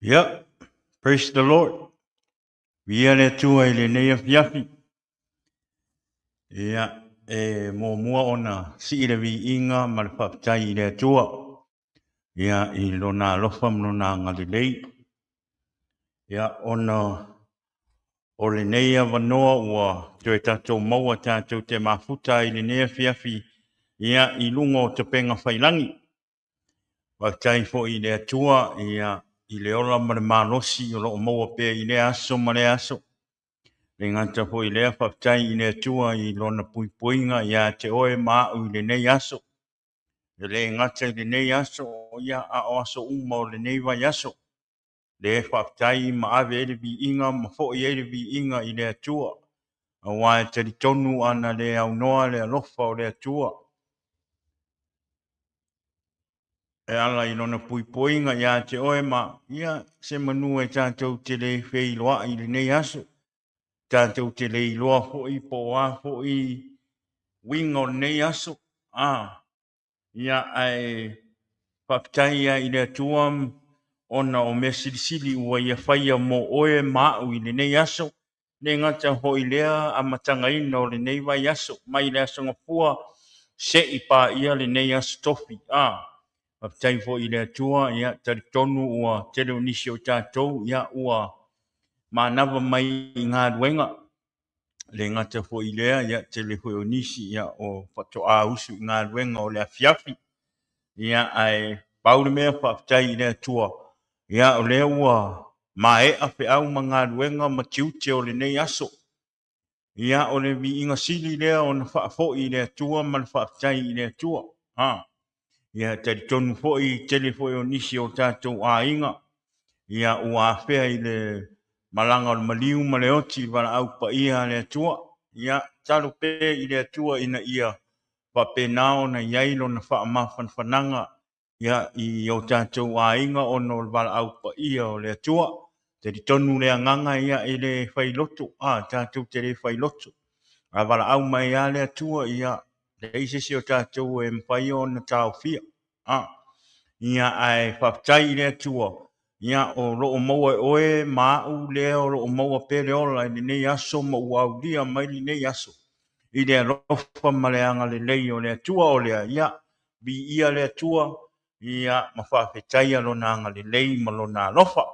Yeah, praise the Lord. Via le tua i le nei fiafi. Ia, mo mua ona si i le vi inga ma le whaptai i le tua. Ia, i lona lofa mlona ngalilei. Ia, ona o le neia wanoa ua tue tatou maua tatou te mafuta i le nei fiafi. Ia, i lunga o te penga whailangi. Whaptai fo i le tua, ia, i le ola ma le malosi o lo maua pe i le aso ma le aso. Le ngata po i lea whaptai i le tua i lona puipuinga ia te oe maa i le nei aso. Le ngata i le nei aso o ia a o aso uma o le nei vai aso. Le whaptai ma ave ele vi inga ma fo i ele vi inga i le tua. A wae te tonu ana le au noa le alofa o le tua. E ala i lona puipuinga ia te oe ma ia se manu e tātou te le whei loa i le nei aso. Tātou te le iloa fo i po a fo i wingo nei aso. Ia ai whaptaia i le tuam ona o mea silisili ua ia whaia mo oe mau i le nei aso. Ne ngata ho i lea a matanga ina o le nei vai aso. Mai le aso ngapua se i pa ia le nei aso tofi. Whaptai fo i le tua ia taritonu ua tele unisi o tātou ia ua manava mai i ngā ruenga. Le ngata fo i lea ia tele fo unisi ia o pato a usu i ngā ruenga o le afiafi. Ia ai paule mea whaptai i lea tua. Ia o lea ua mae a pe au ma ngā ruenga ma tiute o le nei aso. Ia o le vi inga sili lea o na whaafo i lea tua ma le whaptai i lea tua. Ia tari tonu fo i tele fo unisi o tātou a inga. Ia ua awhea i le malanga o le maliu ma le oti wala au pa ia lea tua. Ia talo pe i lea tua ina ia papenao na iailo na whaamawhanwhananga ia i o tātou a inga o no wala au pa ia o lea tua. Te di tonu lea nganga ia i le whailoto. Tātou te le whailoto. A wala au mai a lea tua ia le isesi o tātou e mwhai o na tāo fia. Ia ai whaptai i lea tua. Ia o roo maua oe maau lea o roo maua pere ola i le nei aso ma ua ulia mai li nei aso. I le rofa ma le anga le lei o le tua o lea ia bi ia le tua ia ma whawhetai alo na anga le lei ma lo na rofa.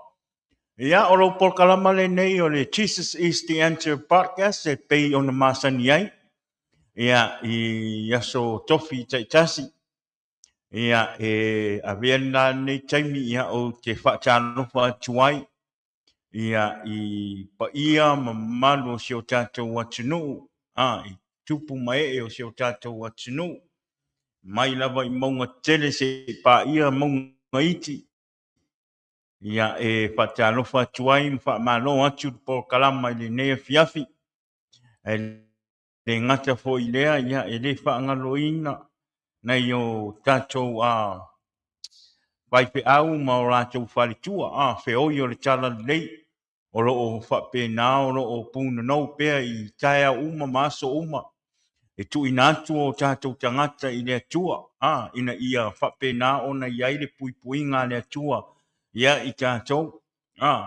Ia o lo por kalama le nei o le Jesus is the Answer podcast e pei o na masani ai. Ia i aso tofi taitasi. Ia a viena nei taimi ia o te whaatanofa tuai. Ia i pa ia ma malu o si o tātou watunu. I tupu mai o si o tātou watunu. Mai lava i maunga tele se pa ia maunga iti. Ia e whaatanofa tuai mwha malo atu po kalama i le nea fiafi. E le ngata fo i lea ia e le whaangalo ina. Nei o tātou vai pe au ma o rātou wharitua. Whe oi o le tala lei. O loo whape nā o loo pūna nou pēr i taia uma maso uma. E tu ina atu o tātou tangata i lea tua. Ina ia whape nā o na iaile pui pui ngā lea tua. Ia i tātou.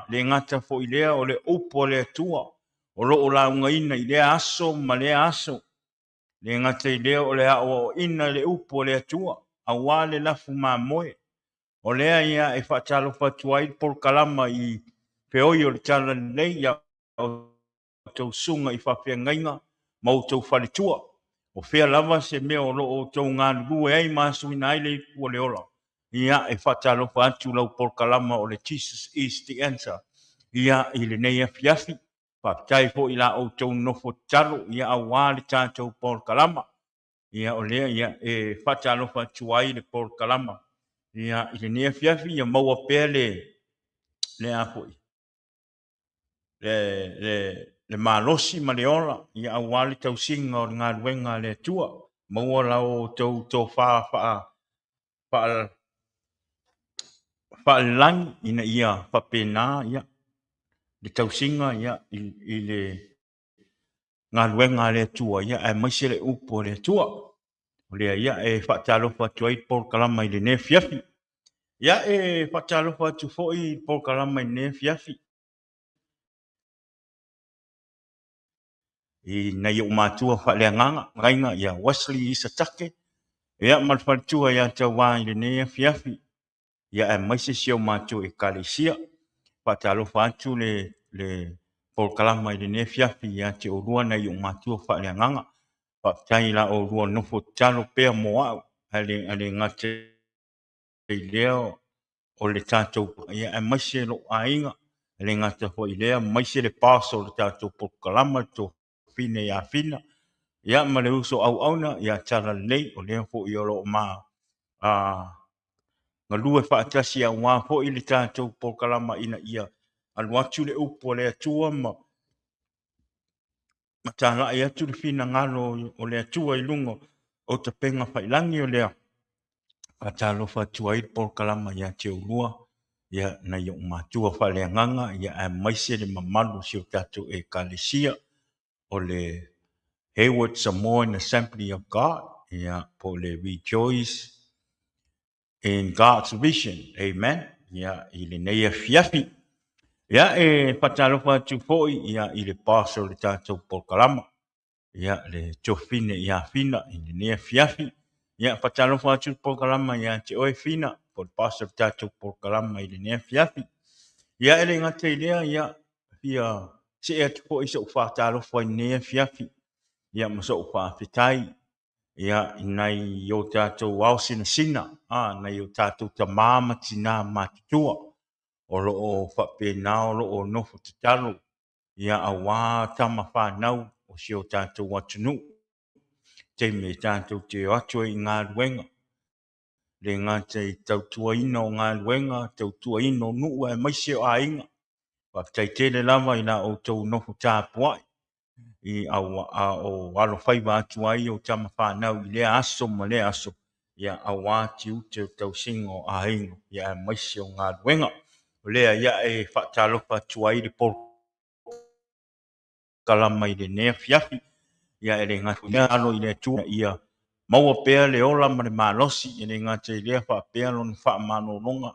Le ngata fo i lea o le upo lea tua. O loo launga ina i lea aso ma lea aso. Le ngata i lea o lea o ina le upo lea tua. A wale lafu mā moe. O lea ia e whaatalo whatuai por kalama i peoi o le tala nei ia o tau sunga i whawhia ngainga ma o tau whalitua. O whea lava se mea o lo o tau ngā rue ai māsu ina aile i kua le ola. Ia e whaatalo whatu lau por kalama o le Jesus is the answer. Ia i le nei a fiafi. Whaptai fo i la o tau nofo talo ia a wāle tātou por kalama. Ia o lea ia e whaatalo whatuai le por kalama. Ia i le nei a fiafi ia maua pēle le apoi. Le malosi ma le ola ia awali tau singa o ngā ruenga le tua. Maua lau tau tō wha lang ina ia whapena ia. Le tau singa ia i le ngā ruenga le tua ia e maise le upo le tua. O lea ia e whaatalo whatuai por kalama i le ne fiafi. Ia e whaatalofa atu fo'i po kalama i ne fiafi. I nei o mātua whaaleagaga, ngainga ia Wesley isa take. Ia malwhalitua ia te wā i le ne fiafi. Ia e maise sio mātua e kalesia. Whaatalofa atu le po kalama i le ne fiafi ia te orua nei o mātua whaaleagaga. Whaatai la o rua nofo talo pea mo au. Ale ngate i leo o le tātou ia e maise lo ainga le ngata ho i lea maise le paso le tātou pokalama to fine ia fina ia ma le uso au auna ia tala lei o lea ho i olo ma ngalue whaatasi a wā ho i le tātou pokalama ina ia aluatu le upo le atua ma tala ia tu le fina ngalo o le atua i lungo o te penga whailangi o lea Atalofa tuai por kalama ia te urua ia na yo matua whaaleagaga ia e maise le mamalu si o tatou e kalesia o le Hayward Samoan Assembly of God ia po le rejoice in God's vision. Amen. Ia i le neia fiafi. Ia e patalofa tu foi ia i le paso le tatou por kalama. Ia le tofine ia fina i le neia fiafi. Ia patalofa atu por kalama ia te oe fina por paso tatou por kalama i le nea fiafi. Ia ele ngate i lea ia ia se e atu po isa u whaatalofa i nea fiafi. Ia maso u whaafitai. Ia nai o tatou wao sina sina. Nai o tatou ta mama tina matutua. O lo o whapena o lo o nofo te talo. Ia a wā tama whanau o si o tatou watunu. Te me tātou te atua i ngā ruenga. Le ngā te tautua ina o ngā ruenga, tautua ina o nua e maise o a inga. Wa tai tele lava i la o tau nofu tāpuai. I o alo whaiva atu ai o tama whanau i lea aso ma lea aso. Ia a wāti ute o tau singo a inga. Ia e maise o ngā ruenga. O lea ia e whaatalofa atu ai le polo. Kalama i le nea fiafi. Ia e le ngatu ia alo i le tūna ia maua pea le ola ma le malosi i le ngata i lea wha pea lon wha manolonga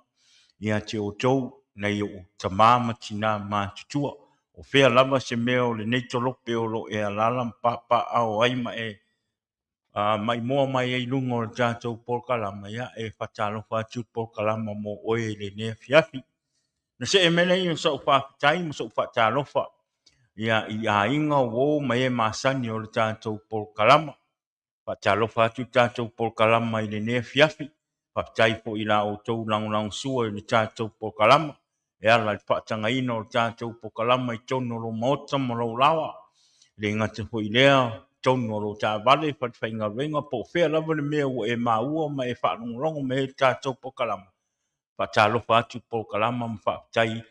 ia te o tau nei o tamama tina mātutua o whea lava se mea o le neito lope o lo e alala mpapa au aima e mai moa mai e lunga o le tātou polkalama ia e whatalofa atu polkalama mo oe le nea fiafi. Na se e mele i o sa uwhafitai mo sa uwhatalofa ia i a inga o mai e masani o le tātou polkalama. Whatalofa atu tātou polkalama i le nea fiafi. Whaftai po i la o tau lang sua i le tātou polkalama. E ala i whaatanga ina o le tātou polkalama i tono lo maota mo lo lawa. Le ngata po i lea tono lo tā vale whai ngā renga po whea lava le mea o e maua ma e whaanongongo me he tātou polkalama. Whatalofa atu polkalama ma whaftai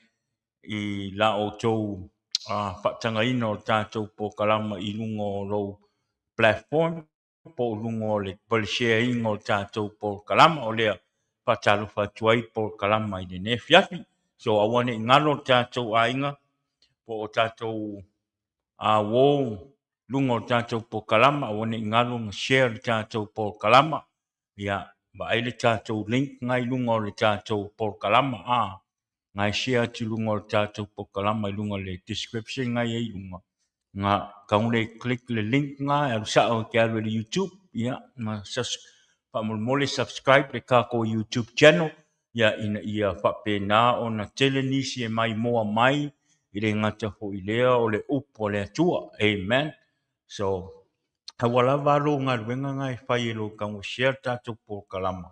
i la o tau whaatanga ina o le tātou polkalama i lungo lo platform. Po lungo le polishare ingo tātou po kalama o lea whatalofa tuai po kalama i le ne fiafi. So awane ngalo tātou ainga po o tātou wo lungo tātou po kalama awane ngalo ng share tātou po kalama. Ia ba ai le tātou link ngai lungo le tātou po kalama ngai share tu lungo le tātou po kalama i lungo le description ngai e lungo. Nga kau le click le link nga e sa o ke alo le YouTube ia ma pa mo subscribe le ka ko YouTube channel ia ina ia fa pena ona tele nisi e mai moa mai i le ngata ho i lea o le upo le atua. Amen. So hawala valo nga ruenga nga e fai lo kau share tatou po kalama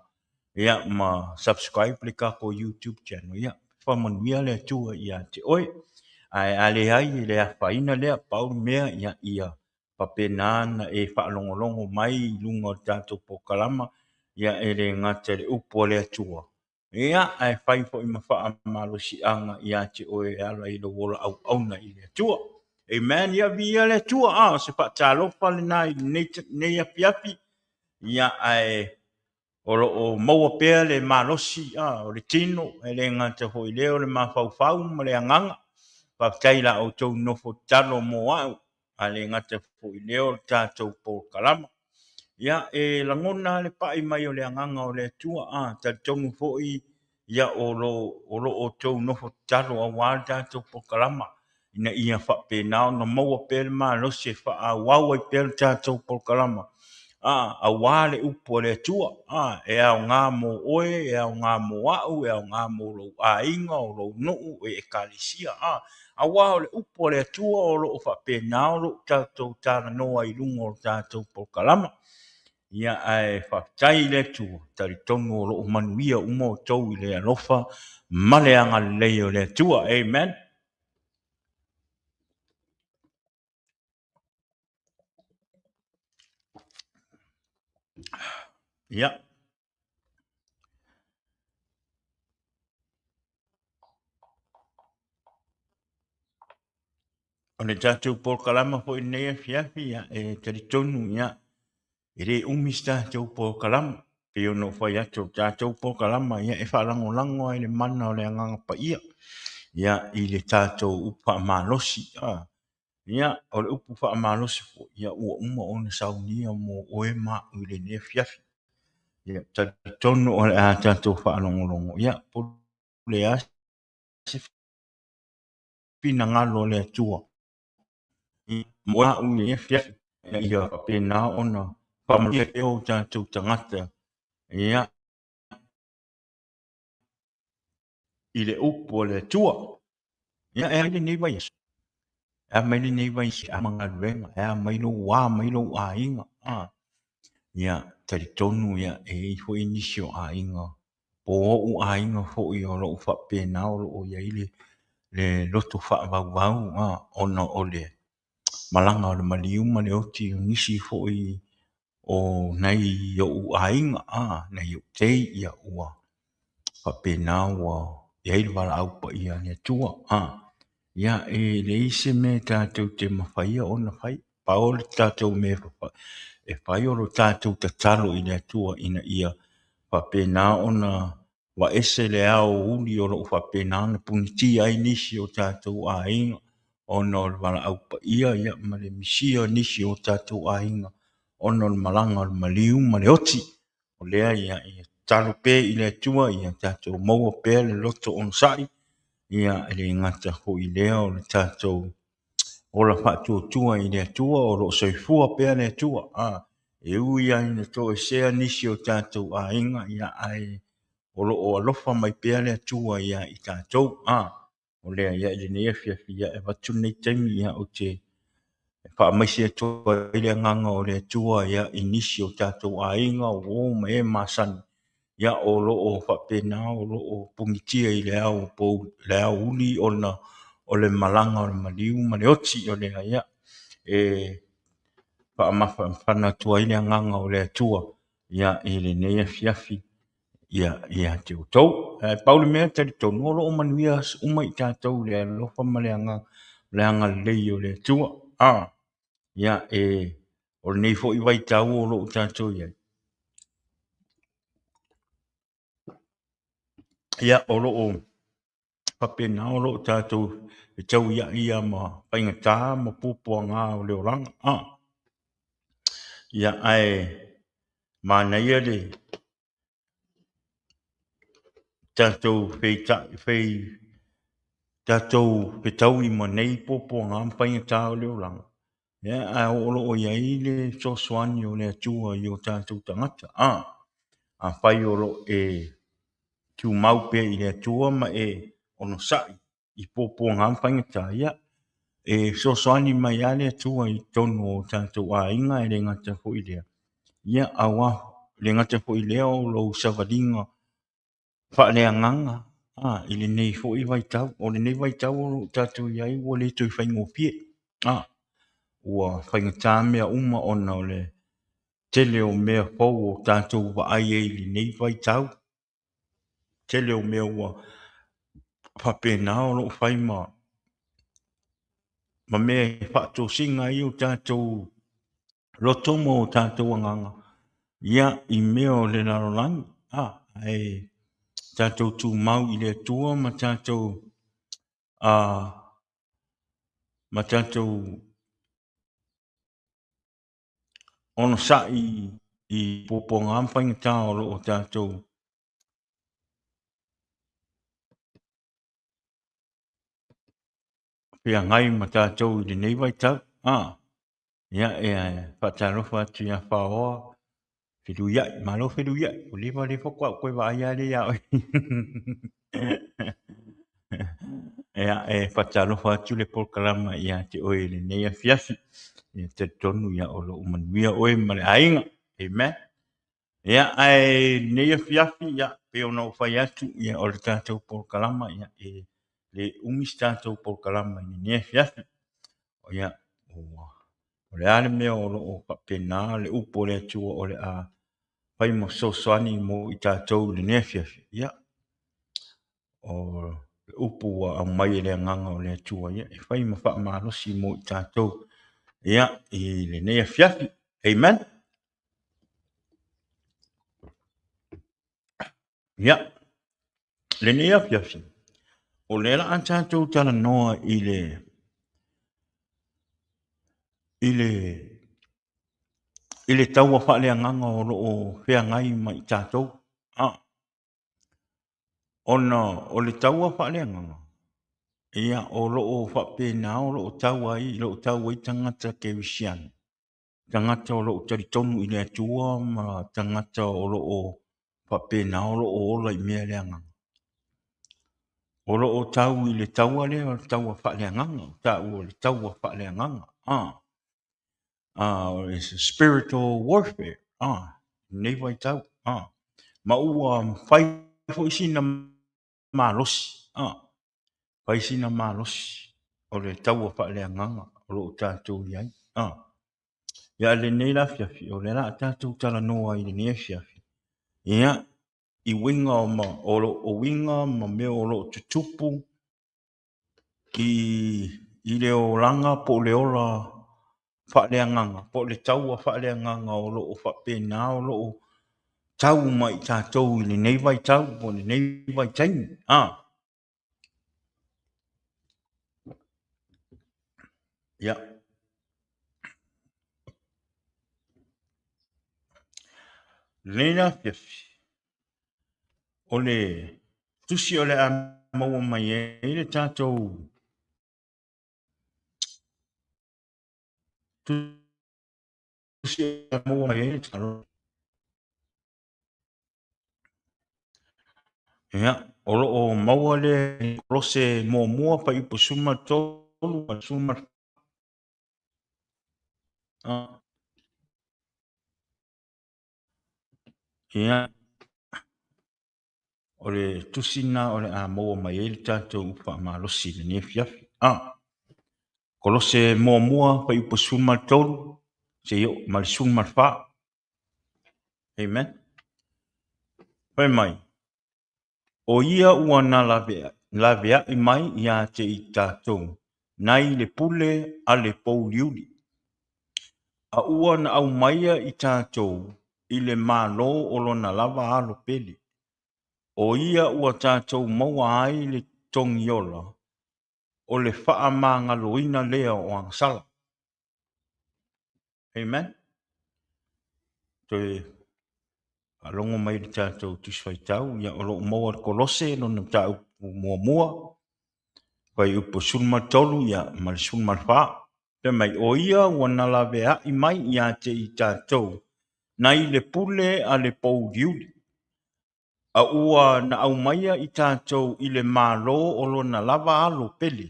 ia ma subscribe le ka ko YouTube channel ia fa manuia le atua ia te oi ai ale ai le faina le pau mea ia papenana e whaalongolongo mai lunga tātou po kalama ia e le ngata le upo le atua. Ia ai whai fo i mawha amalo si anga ia te oe ala i lo wola au auna i le atua. Amen, ia via le atua se whaatalofa le nai nei apiapi ia ai o maua pea le malosi o le tino e le ngata ho i leo le mawhau ma le anganga. Whaftai la o tau nofo talo mo au, a le ngata fo i leo tātou po kalama. Ia e langona le pai mai o le anganga o le atua, tal tongu fo i ia o lo tou nofo talo a wā tātou pokalama. Ina ia whapena na maua pēle mā no se wha a wawa i pēle tātou pokalama. A wale upo le tua, e au ngā mō oe, e au ngā mō au, e au ngā mō lo a inga o lo nuu e kalisia. A wale upo le tua o lo whapena o lo tātou tāna noa i rungo o tātou pokalama. Ia ai whaktai le tua, tari tongo o lo manuia umo tau i le alofa, maleanga leo le tua, amen. Ia. O le tātou pokalama po i nea fiafi, e tari tonu, ia. Ere umis tātou pokalama, pe ono whai ato tātou pokalama, ia e wharango lango ai le mana o le anganga pa ia. Ia i le tātou upa malosi, ia o le upa malosi po, ia ua uma o na saunia mo oe ma i le nea fiafi. Ia tari tonu o le a tātou wharango longo, ia po le ase pina ngalo le atua. Moa u le fiafi, ia pena ona whamalia e o tātou tangata, ia i le upo le tua. Ia e aile nei vai asu. E maile nei vai si a manga ruenga. E mailo wā, mailo a inga. Ia tari tonu ia e i fo inisio a inga. Po o a inga fo i o lo ufa pena o lo o ia ile le loto wha vau vau. Ona o le malanga o le maliuma le oti nisi fo i o nei o u a inga. Nei o tei ia ua. Whapena ua. Ia ili wala au pa ia ne tua. Ia e le ise me tātou te mawhaia o na whai. Paole tātou me e whai o lo tātou te talo i le tua ina ia whapena o na wa ese le au uli o lo whapena na puniti ai nisi o tātou a inga. O no wala au pa ia ma le misia nisi o tātou a inga. O no malanga o maliu ma le oti. O lea ia talo pe i le tua ia tātou maua pe le loto on sai. Ia ele ngata ho i lea o le tātou o la whātua i le tua o lo soifua pēr le tua. E ui ai na to e sea nisi o tātou a inga ia ai o lo o alofa mai pēr le tua ia i tātou. O lea ia ele nea fiafi ia e watu nei taimi ia o te wha maisi e toa i le nganga o le tua ia i nisi o tātou a inga o ma e masani. Ia o lo o whapena o lo o pungitia i le au pou le au uli o na o le malanga o le maliu ma le oti o le ia e whaamafa whana tua i le nganga o le atua ia i le nea fiafi ia te utou. Pauli mea tari tonu o lo o manuia uma i tātou le alofa ma le anga lei o le atua. Ia o le nei fo i vai tau o lo o tātou ia. Ia o lo o whapena o lo tātou e tau ia ma whaingatā ma pūpua ngā o leo ranga. Ia ai mana ia le tātou tātou petau i ma nei pūpua ngā ma whaingatā o leo ranga. Ia ai o lo o ia i le sosoani o le atua i o tātou tangata. A whai o lo e tu maupe i le atua ma e ono sai i pōpua ngā ma whaingatā ia. E sosoani mai ale atua i tono o tātou a inga e le ngata fo i lea. Ia awa le ngata fo i lea o lo savalinga whaaleagaga i le nei fo i vaitau. O le nei vaitau o tātou iai ua le toi whaingopie. Ua whaingatā mea uma ona o le tele o mea pou o tātou wa ai e li nei vaitau. Tele o mea ua whapena o lo whaima ma mea whaato singa i o tātou roto mo o tātou anganga. Ia i mea o le larolangi. E tātou tū mau i le tua ma tātou ono sa i poponga amwhainga tā o lo o tātou feagai ma tatou i lenei vaitau. Ia faatalofa atu ia whaoa. Whiruiai, malo whiruiai. O lewa le whakua koe wa aia le ia oi. Ia faatalofa atu le polkalama ia te oe lenei afiafi. Ia te tonu ia o lo umanuia oe ma le ainga. Amen. Ia lenei afiafi ia pe ona o whai atu ia o le tātou polkalama ia le umis tātou polkalama i lenei afiafi. O ia o le ale mea o lo o whapena le upo le atua o le a pai mo sosoani mo i tātou le nefiafi. Ia. O le upu au mai le nganga o le atua. Ia. E whai mo wha maalosi mo i tātou. Ia. I le nefiafi. Amen. Ia. Le nefiafi. O le la an tātou tala noa i le taua wha le nganga o lo o whea ngai mai i tātou. Ona o le taua wha le nganga. Ia o lo o whapena o lo o taua i tangata ke wisian. Tangata o lo o taritonu i le atua ma tangata o lo o whapena o lo o ola i mea le nganga. O lo o tau i le taua le o taua wha le nganga. Tau o le taua wha le nganga. It's a spiritual warfare. Nei vai tau. Ma ua whai fo isi na malosi. Paisi na malosi. O le taua wha le nganga. O lo o tātou iai. Ia le nei la fiafi. O le la tātou tala noa i le nei fiafi. Ia. I winga o lo o winga ma mea o lo tutupu. I le o langa po le ola wha le nganga. Po le taua wha le nganga o lo o wha pena o lo o tau mai tātou i le nei vai tau. Po le nei vai taimi. Ia. Leila fiafi. O le tusi o le a maua mai e le tātou. Tusi o le a maua mai e le tātou. Ia. O lo o maua le kolose mua pa ipo suma tolu pa suma. Ia. O le tusina o le a maua mai e le tātou upa malosi le ne fiafi. Kolose mua pa ipo suma tolu. Se yo mal suma fa. Amen. Pai mai. O ia ua na lavea i mai ia te i tātou. Nai le pule a le pouliuli. A ua na au maia i tātou i le mālo o lona lava alo pele. O ia ua tātou maua ai le tongiola o le faa maanga loina lea o angsala. Amen. Toi alongo mai le tātou tuswaitau ia o lo maua kolose lona tāu mua. Pai upo sulma tolu ia mal sulma fa. Pe mai o ia wana la vea i mai ia te i tātou. Nai le pule a le pouliuli. A ua na au maia i tātou i le mālo o lona lava alo pele.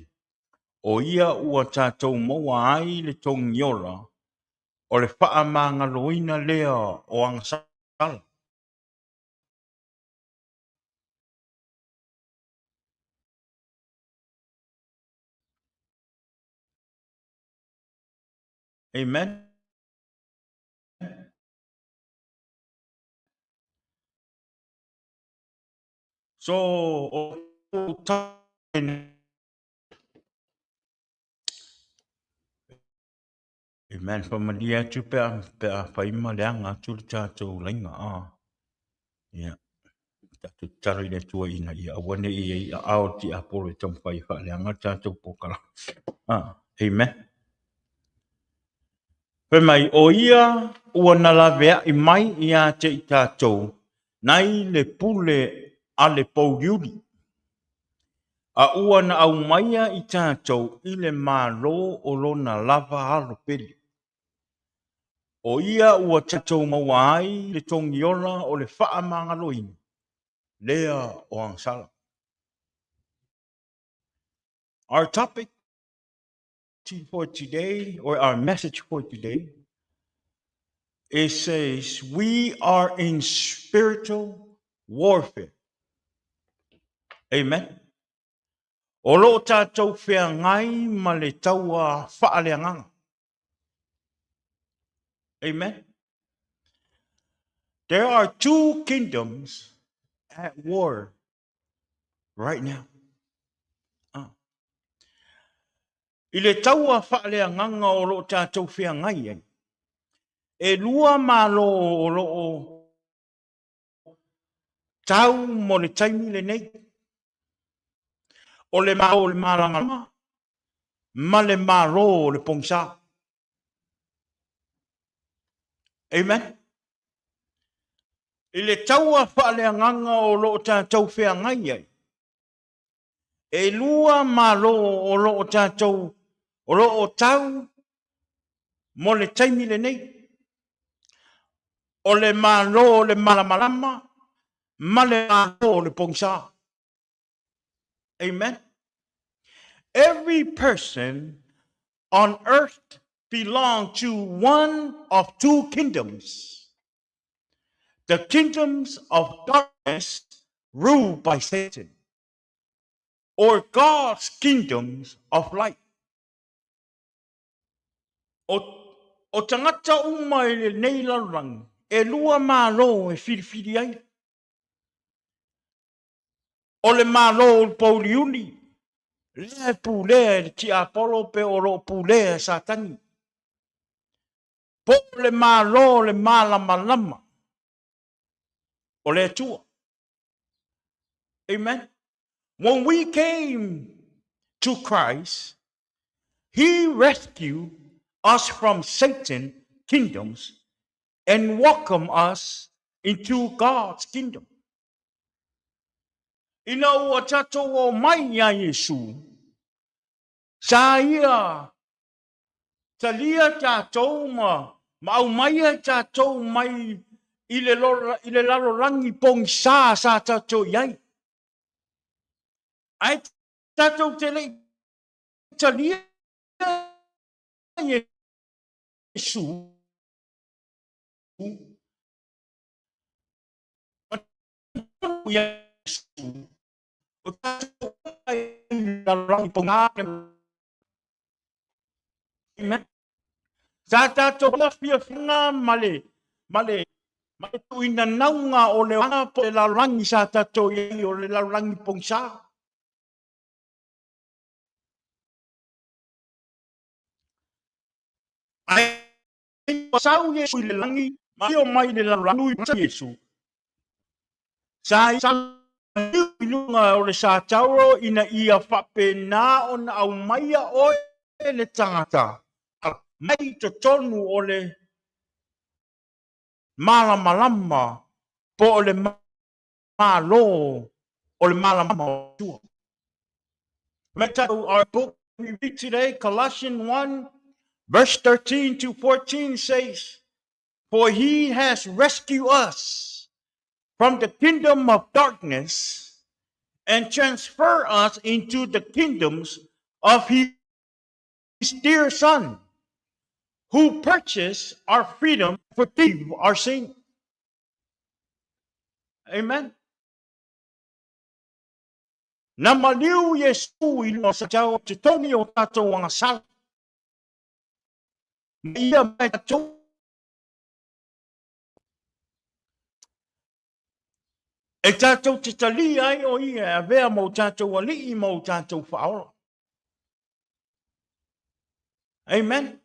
O ia ua tātou maua ai le tongiola. O le faa maanga loina lea o angsala. Amen. So, o tātou. Amen. Whamalia tu pe a whaima leanga tu le tātou lainga. Ia. Tātou tara i le tua ina ia. Awane i a ao ti a polo i tamu whai wha leanga tātou pokala. Amen. Pe mai o ia ua na la vea i mai ia te i tātou. Nai le pule a le pouliuli. A ua na au maia I tātou I le mālo o lona lava halo peli. O ia ua tātou maua ai le tongi ola o le wha mangaloina. Lea o angsala. Our topic for today, or our message for today, it says, we are in spiritual warfare. Amen. O lo tātou whea ngai ma le taua faaleagaga. Amen. There are two kingdoms at war right now. I le taua faaleagaga o lo tātou whea ngai ai. E lua malo o lo tau mo le taimi le nei. O le malo o le malanga ma le malo o le pongsa. Amen. I le taua faaleagaga o lo tātou whea ngai ai. E lua malo o lo tātou o lo tau mo le taimi le nei. O le malo o le malamalama ma le malo o le pongsa. Amen. Every person on earth belongs to one of two kingdoms. The kingdoms of darkness ruled by Satan, or God's kingdoms of light. O tangata uma I le nei larangi, e lua malo e whiriwhiri ai. O le malo o Pauliuni, le pulea ti Apollo pe o lo pulea Satani. Po le malo le malamalama. O le atua. Amen. When we came to Christ, He rescued us from Satan's kingdoms and welcomed us into God's kingdom. Ina ua tatou o mai a Yesu. Sa ia talia tatou ma au mai a tatou mai I le lalorangi pong sa tatou iai. Ai tatou te lei talia Yesu. Yesu. O tatou ai lalorangi pong sa. Amen. Sa tatou la fia finga male tu ina naunga o le wanga po le lalorangi sa tatou iai o le lalorangi pong sa. Ai pasau Yesu le langi mai o mai le lalorangi sa Yesu. Sa ilunga o le sa tauro ina ia whapena o na au maia o le tangata. Mai to tonu o le malamalama po o le malo o le malamalama tua. Our book we read today, Colossians 1, verse 13 to 14 says, for He has rescued us from the kingdom of darkness and transferred us into the kingdoms of His dear Son, who purchased our freedom, forgive our sin. Amen. Na maliu Yesu ino sa tau te tongi o tatou wanga sala. Ia mai tatou. E tatou te tali ai o ia, a vea mo tatou ali I mo tatou whaola. Amen.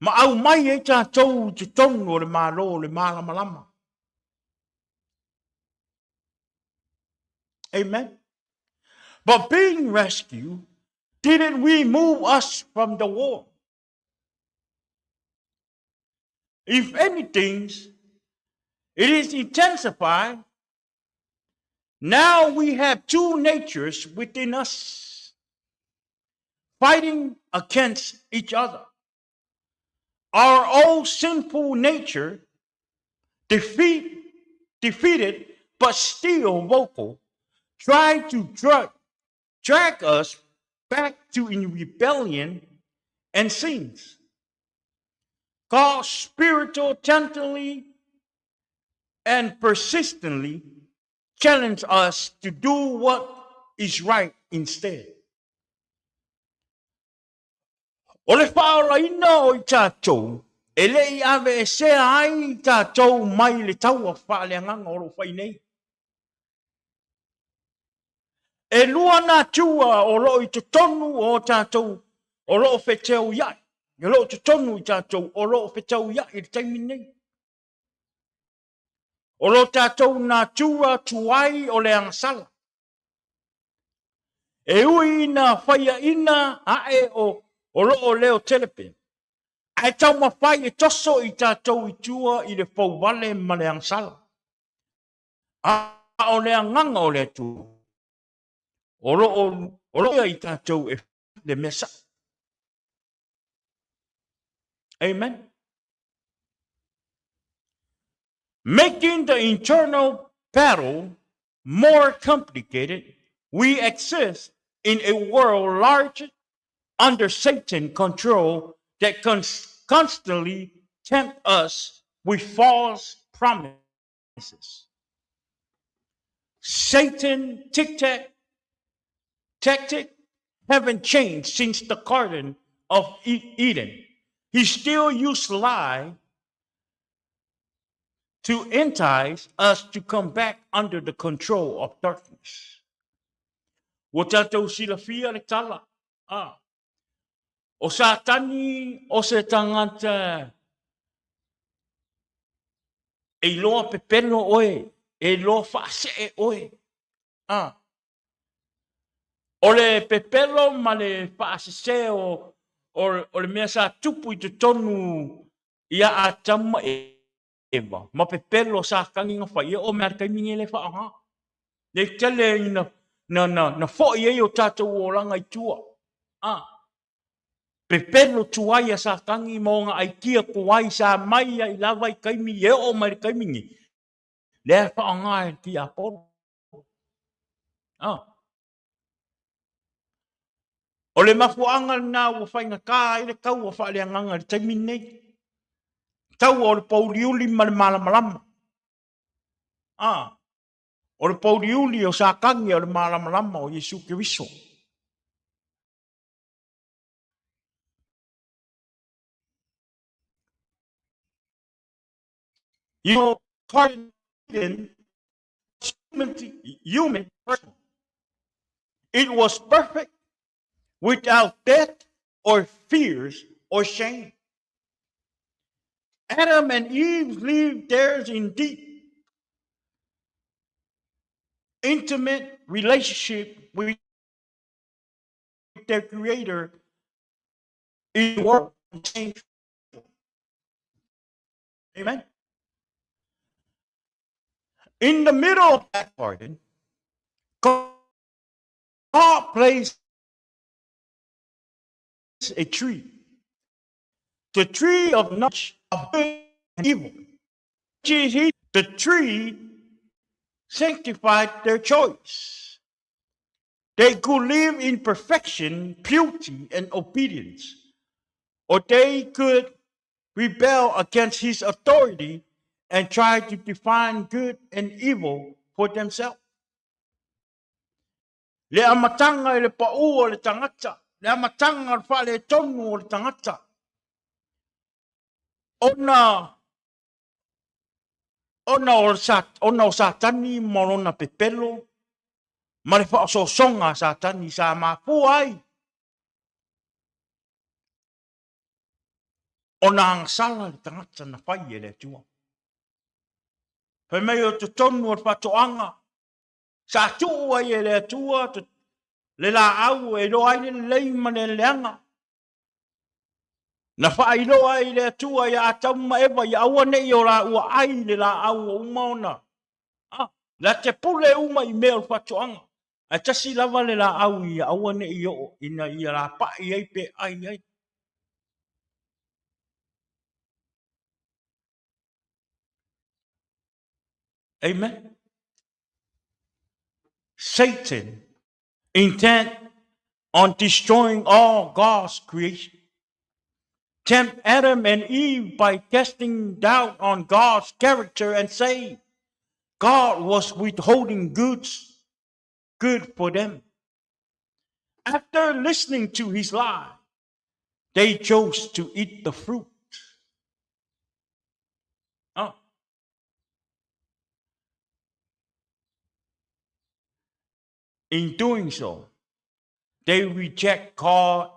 Ma au mai e tatou te tongi o le malo, le malamalama. Amen. But being rescued didn't remove us from the war. If anything, it is intensified Now we have two natures within us fighting against each other. Our old sinful nature, defeated but still vocal, try to drag us back to in rebellion and sins. God spiritual gently and persistently challenge us to do what is right instead. O le whaolaina o i tātou, e le i ave e se ai tātou mai le taua faaleagaga o lo whai nei. E lua nā tua o lo i te tonu o tātou, o lo wheteu iai. E lo te tonu i tātou, o lo wheteu iai i te taimi nei. O lo tātou nā tua tuai o le angasala. E ui na whaia ina ae o lo leo telepe. Ai tau mawhai e toso i tātou i tua i le whauwale ma le angasala. A o le anganga o le tua. O lo i tātou e le mesa. Amen. Making the internal battle more complicated, we exist in a world large under Satan's control that constantly tempt us with false promises. Satan's tactic haven't changed since the Garden of Eden. He still used lie to entice us to come back under the control of darkness. O tātou silafia le tala. O Satani o se tangata e loa pepelo oe, e loa whaase oe. O le pepelo ma le whaase o le mea sa tupu i te tonu ia a tama eva. Ma pepelo sa kangi nga whaia o mea kai mingi le wha. Le tele i na fo i o tātou o langa i tua. Pepelo tuai sa kangi mo nga ai kia kuai sa mai ai lava i kaimi e o mai kaimingi. Le wha ngai ki a poro. O le mafuanga na ua whainga kā i le kau a faaleagaga le taimi nei. Tau o le pauliuli ma le malamalama. O le pauliuli o sa kangi o le malamalama o Yesu Keriso. You know, pardon human person. It was perfect without death or fears or shame. Adam and Eve lived theirs in deep, intimate relationship with their Creator in the world. Amen. In the middle of that garden, God placed a tree. The tree of knowledge of good and evil. The tree sanctified their choice. They could live in perfection, purity, and obedience. Or they could rebel against his authority and try to define good and evil for themselves. Le amatanga le pa'u o le tangata. Le amatanga le whale tonu o le tangata. Ona o satani morona pepelo. Ma le whaososonga satani sa mapu ai. Ona angasala le tangata na whai e le tua. Pai mei o te tonu o le whatoanga. Sa tua e le tua le la au e lo ai le leima le leanga. Na wha i loa i le tua ia atauma ewa i aua nei o la ua ai le la au o umaona. La te pule uma I mea whatuanga. A tasi lava le la au I awane I o ina I la pa I ai pe ai ai. Amen. Satan intent on destroying all God's creation. Tempt Adam and Eve by casting doubt on God's character and say God was withholding good for them. After listening to his lie, they chose to eat the fruit. Uh, in doing so, they reject God's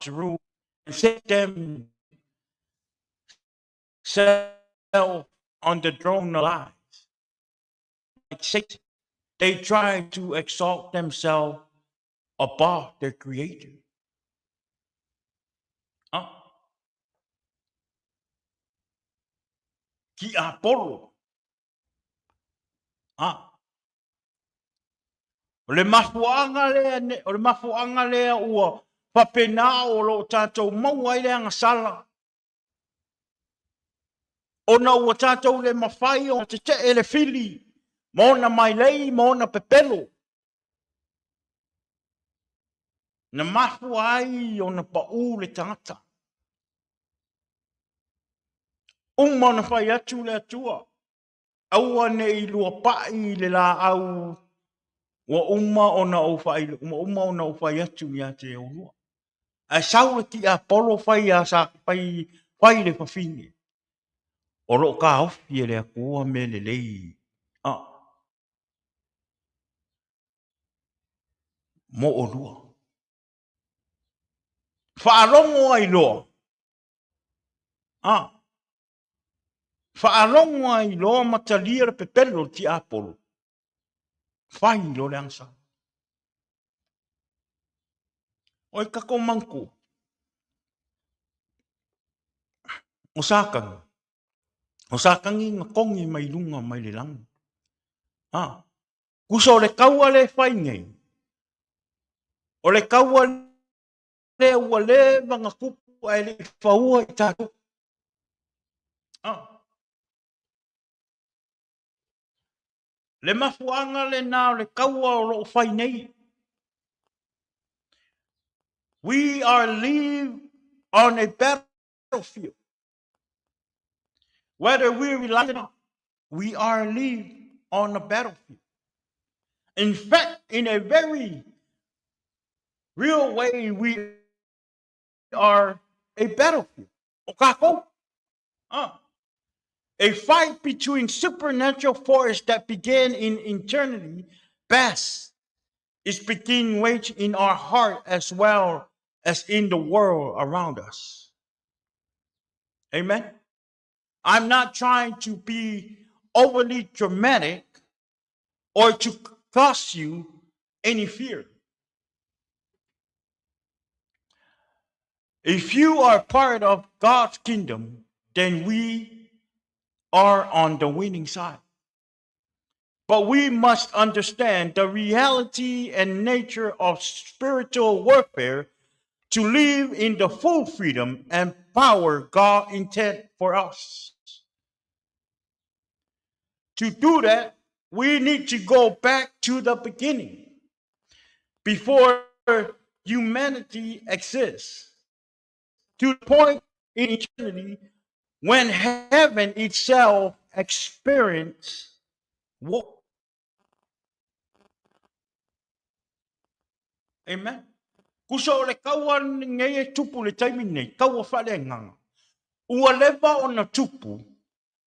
rule and set themselves on the throne of lies. Like Satan, they try to exalt themselves above their creator. Uh, Ki Apollo. O le mafuanga lea ua papena o lo tātou maua I le angasala. Ona ua tātou le mawhai o te te le fili. Mona mai lei, mona pepelo. Na mafu ai o na pau le tangata. Uma na whai atu le atua. Aua ne I lua pai le la au. Wa uma o na o whai, uma o na o whai atu ia te o lua. A saura ki a polo whai a sa whai le whawhine. O ro ka ofi le kua me le lei. Mo o lua. Whaarongo ai loa. Whaarongo ai loa matalia le pepelo ti apolo. Whai lo le angsa. Oi kako manku. O sākang. O sākangi ngā kongi mai lunga mai le langu. Kusa o le kaua le whai ngai. O le kaua le ua le vanga kupu ai le whaua I tātou. Le mafuanga le nā le kaua o lo whai nei. We are live on a battlefield. Whether we realize it or not, we are live on a battlefield. In fact, in a very real way, we are a battlefield. A fight between supernatural forces that began in eternity past is being waged in our heart as well as in the world around us. Amen. I'm not trying to be overly dramatic or to cause you any fear. If you are part of God's kingdom, then we are on the winning side. But we must understand the reality and nature of spiritual warfare to live in the full freedom and power God intended for us. To do that, we need to go back to the beginning, before humanity exists, to the point in eternity when heaven itself experienced war. Amen. Kusa o le kaua ngai e tupu le taimi nei, kaua faaleagaga. Ua lewa o na tupu,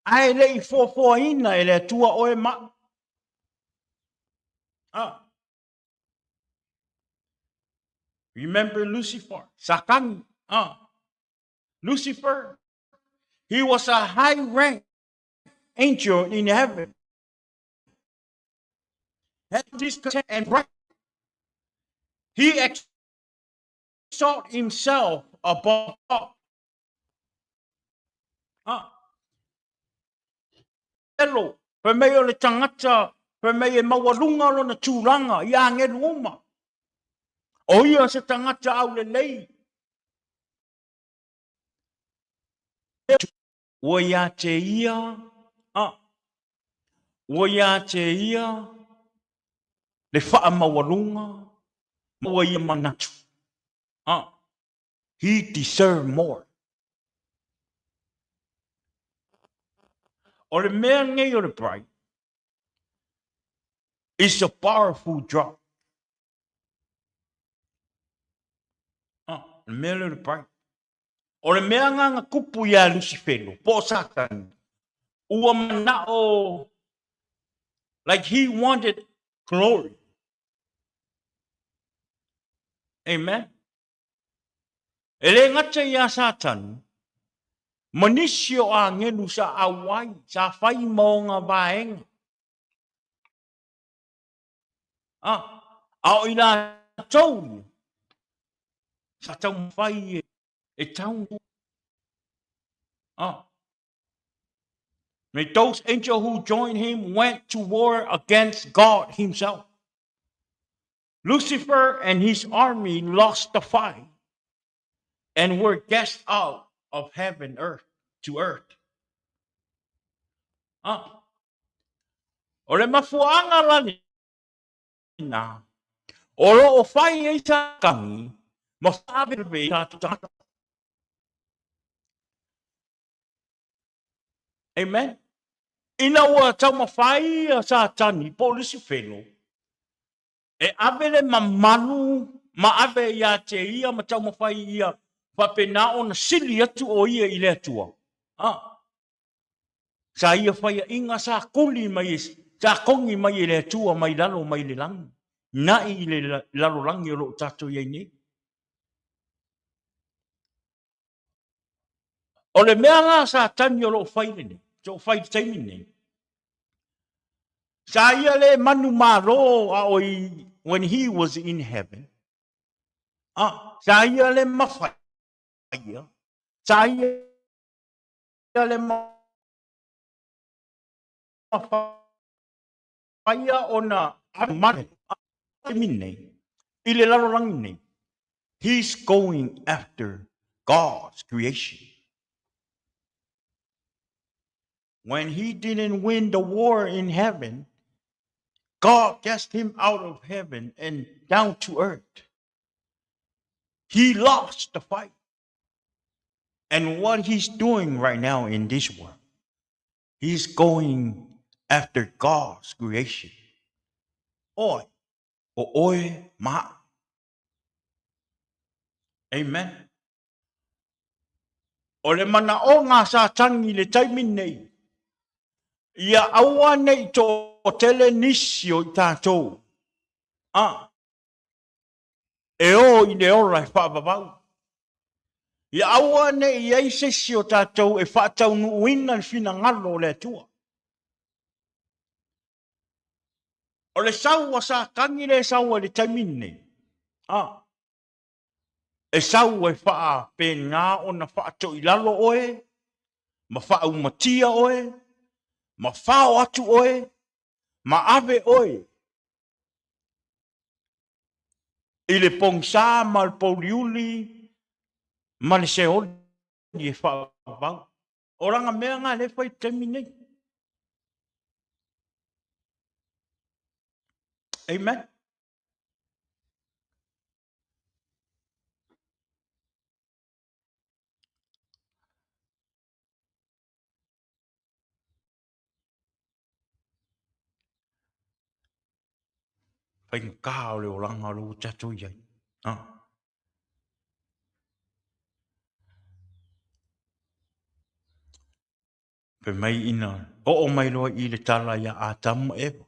ae le'i foafoaina e le atua o e ma. Remember Lucifer, Sakangi. Lucifer, he was a high-ranked angel in heaven. Had this content and right. He exalted himself above God. Hello. Pe mai o le tangata, pe mai e mawalunga lo na tūranga, i ange luoma. O ia se tangata au le lei. Ua ia te ia, ua ia te ia, le wha mawalunga, ua ia manatu. He deserve more. O le mea ngai o le pride, it's a powerful drop. Le mea le pride. O le mea nganga kupu ia Lucifero, po Satan. Ua manao, like he wanted glory. Amen. Ele ngata ia Satan, manisio a ngenu sa awai, sa fai maonga vaenga. Ao ina tau, sa tau fai e tau. May those angels who joined him went to war against God himself. Lucifer and his army lost the fight and were cast out of heaven to earth. O le mafuanga lani na. O lo o fai e sa kangi, ma whawe be ta tata. Amen. Ina ua tau ma whai a sa tani, po Lucifero. E avele ma manu, ma ave ia te ia, ma tau ma whai ia, whapena o na sili atu o ia i le atua. Sa ia whai inga sa kuli mai, sa kongi mai i le atua, mai lalo mai le langi. Na i le lalo langi o lo tato iei ni. O le mea ngā sa tani o lo whai ni, so whai taimi ni. Sa ia le manu maro a oi, when he was in heaven. Sa ia le mawhai. Sa ia le mawhai o na amane. Ile lalo rangi nei. He's going after God's creation. When he didn't win the war in heaven, God cast him out of heaven and down to earth. He lost the fight. And what he's doing right now in this world, he's going after God's creation. Oi, o oi ma. Amen. O le mana o ngā sa tangi le taimi nei. Ia aua nei to tele nisi o tātou. E o i le ora e whaababau. Ia aua nei i eise si o tātou e whaatau nuuina le fina ngalo le atua. O le saua sa kangi le saua le taimi nei. E sau e wha pe ngā o na wha to i lalo oe, ma wha umatia oe, ma whao atu oe, ma ave oe. I le pongsa ma le poliuli, ma le seoli e wha vau. Oranga mea ngā le whai temi nei. Amen. Whai ngā le oranga lo tatu iai. Pe mai ina, o mai loa i le tala ia a tamu ewa.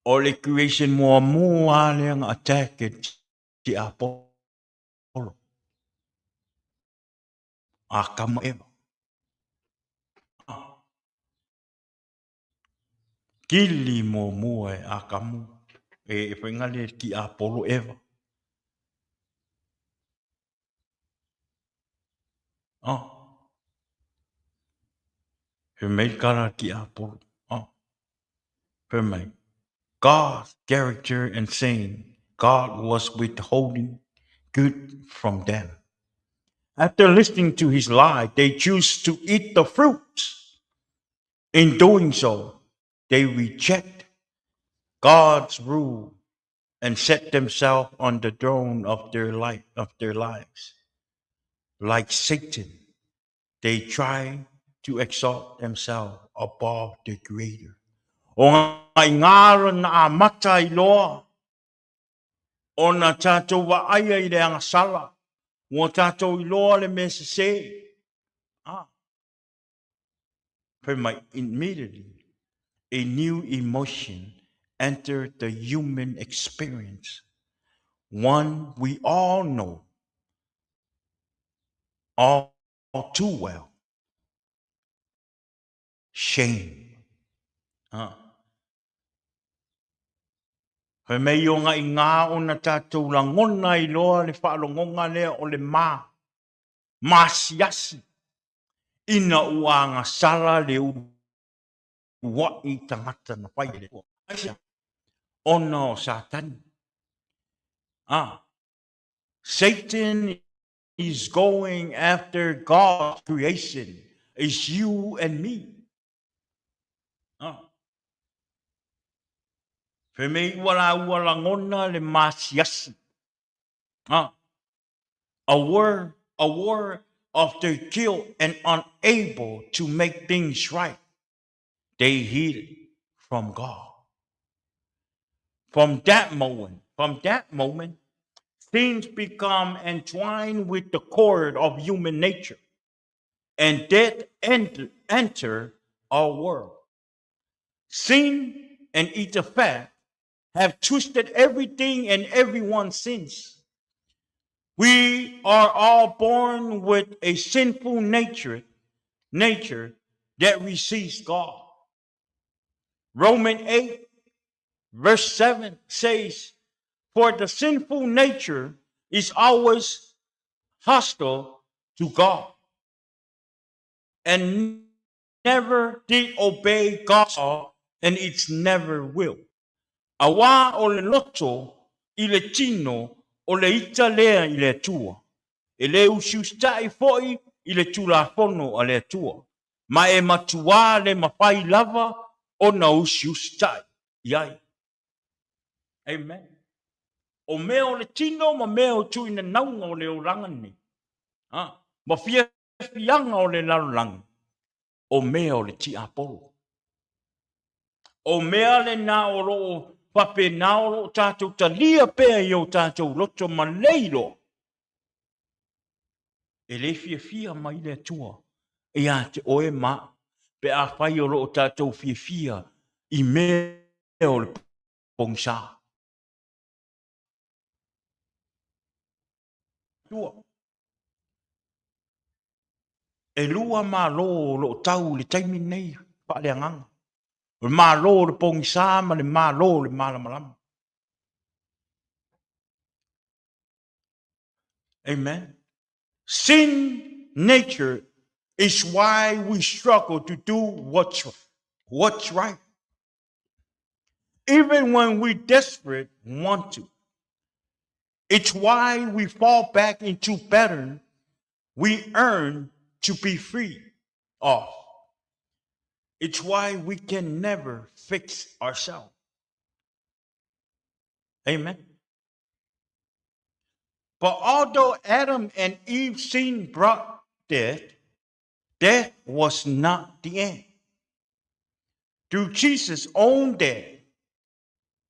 O le creation mua le anga attack ti a polo. A kama ewa. Kili mua e a kamu. E whaingale ki a polo ewa. He made kara ki apolo. Oh, he made God's character and saying God was withholding good from them. After listening to his lie, they choose to eat the fruits. In doing so, they reject God's rule and set themselves on the throne of their lives. Like Satan, they try to exalt themselves above the Creator. O ngai ngāra na amata I loa, o na tātou wa aia I le angasala, o tātou I loa le me se. Immediately, a new emotion entered the human experience. One we all know all too well. Shame. He mei o ngā I ngā o na tātou la ngona I loa le whaalongonga lea o le mā. Māsiasi. Ina ua ngā sara le ua I tangata na whai le ua. Ona o Satan. Satan is going after God's creation. It's you and me. Pe mei wala ngona le māsiasi. A word of their guilt and unable to make things right. They hid it from God. From that moment, things become entwined with the cord of human nature, and death enter our world. Sin and its effect have twisted everything and everyone since. We are all born with a sinful nature that resists God. Romans 8, verse 7 says, for the sinful nature is always hostile to God and never did obey God's law, and it's never will. Awa o le loto I le tino o le ita lea I le tua. E le usiustai foi I le tulafono a le tua. Ma e matua le mawhai lava o na usiustai. Iai. Amen. O mea o le tino ma mea o tu ina naunga o le oranga ni. Ma fia fianga o le larulangi. O mea o le ti apolo. O mea le na o lo pape na o lo tātou talia pea I o tātou loto ma leilo. E le fia mai le tua. E a te oe ma. Pe a whai o lo tātou fia I mea o le pongsa. Tua. E lua ma lo tau le taimi nei. Pa le anganga. Le ma le pongsa ma le ma le malamalama. Amen. Sin nature is why we struggle to do what's right. Even when we desperate want to. It's why we fall back into pattern we earn to be free of. It's why we can never fix ourselves. Amen. But although Adam and Eve's sin brought death, death was not the end. Through Jesus' own death,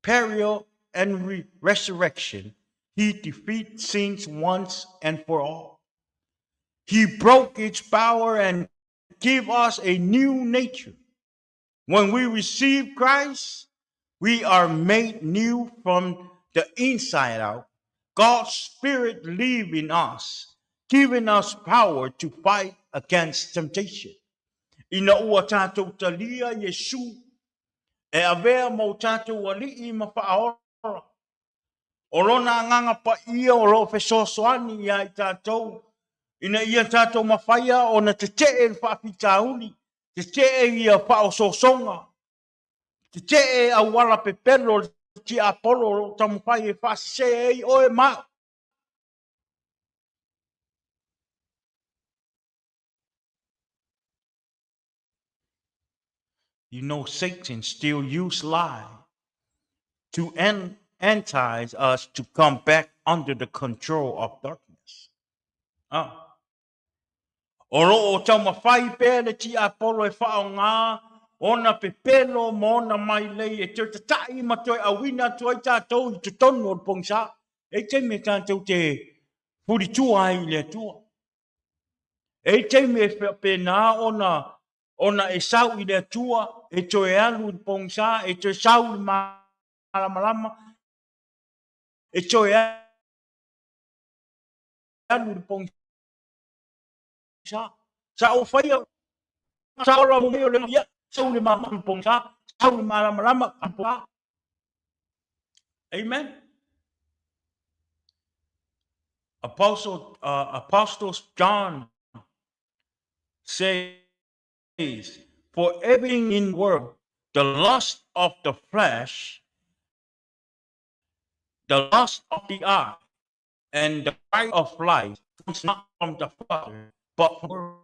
burial, and resurrection, he defeated sin once and for all. He broke its power and gave us a new nature. When we receive Christ, we are made new from the inside out. God's Spirit lives in us, giving us power to fight against temptation. Ina ua tātou talia Yesu, e avea mo tātou wali ma whaora. O lona nganga pa ia o lo fesosoani ia I tātou. Ina ia tātou mawhaia o na te te e whaapitauni. te ia whaososonga, te a wala pepelo ti apolo tampai e whasise ei oe ma. You know, Satan still use lie to entice us to come back under the control of darkness. Oro o tama whai pēle ti apolo e whao ngā, ona pepelo mo ona mai lei e te tatai ma toi a wina toi tātou i te tonu o pongsa. E te me tātou te puri tua ai le tua. E te me pēnā ona e sau i le tua, e toi alu i pongsa, e toi sau i malamalama, e toi alu i pongsa. Sa o whaia, sa o la mo meo le ia, sau le mama i pongsa, sau le malamalama i pongsa. Amen. Apostles John says, for everything in the world, the lust of the flesh, the lust of the eye, and the pride of life comes not from the Father, but from the world.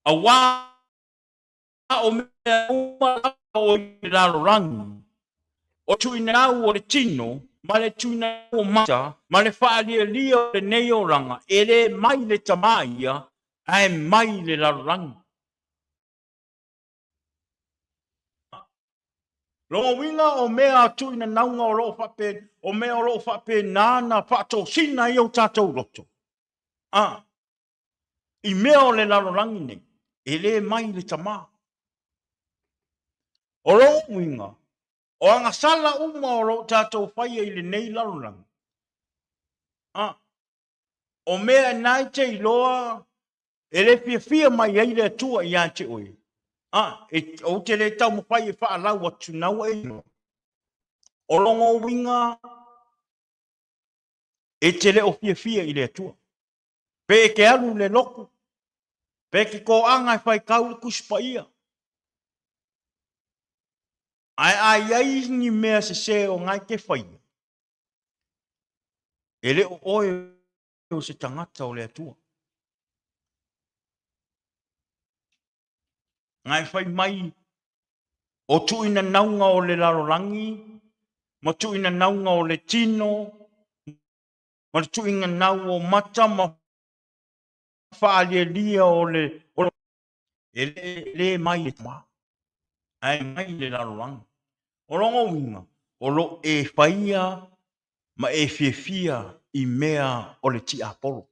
Awa o mea uma o i rarangi, o tuina o le tino, ma le tuina o mata, ma le whaalia o le neoranga, e le mai le tamaia, ai mai le rarangi. Lo winga o mea tuina naunga o loo whape, o mea o loo whape nana whato sina i o tātou roto. I mea o le rarangi nei, e le mai le tama. O loo winga, o anga sala uma o loo tātou whaia i le nei rarangi. O mea nai te iloa, e le fia mai ei le tua i ante oi. O te le tau mawhai e whaalau atu nau e no. O longo winga, e te le o fia i le tua. Pe e ke alu le loko. Pe ke ko anga e whai kau le kuspa ia. Ai ni mea se o ngai ke whai. E le o oe o se tangata o le atua. Ngai whai mai o tuina naunga o le larorangi, ma tuina naunga o le tino, ma tuina naunga o mata, ma whaalia o le... E le mai le tama. Ai mai le larorangi. O rongo winga, o lo e whaia, ma e fia i mea o le ti apolo.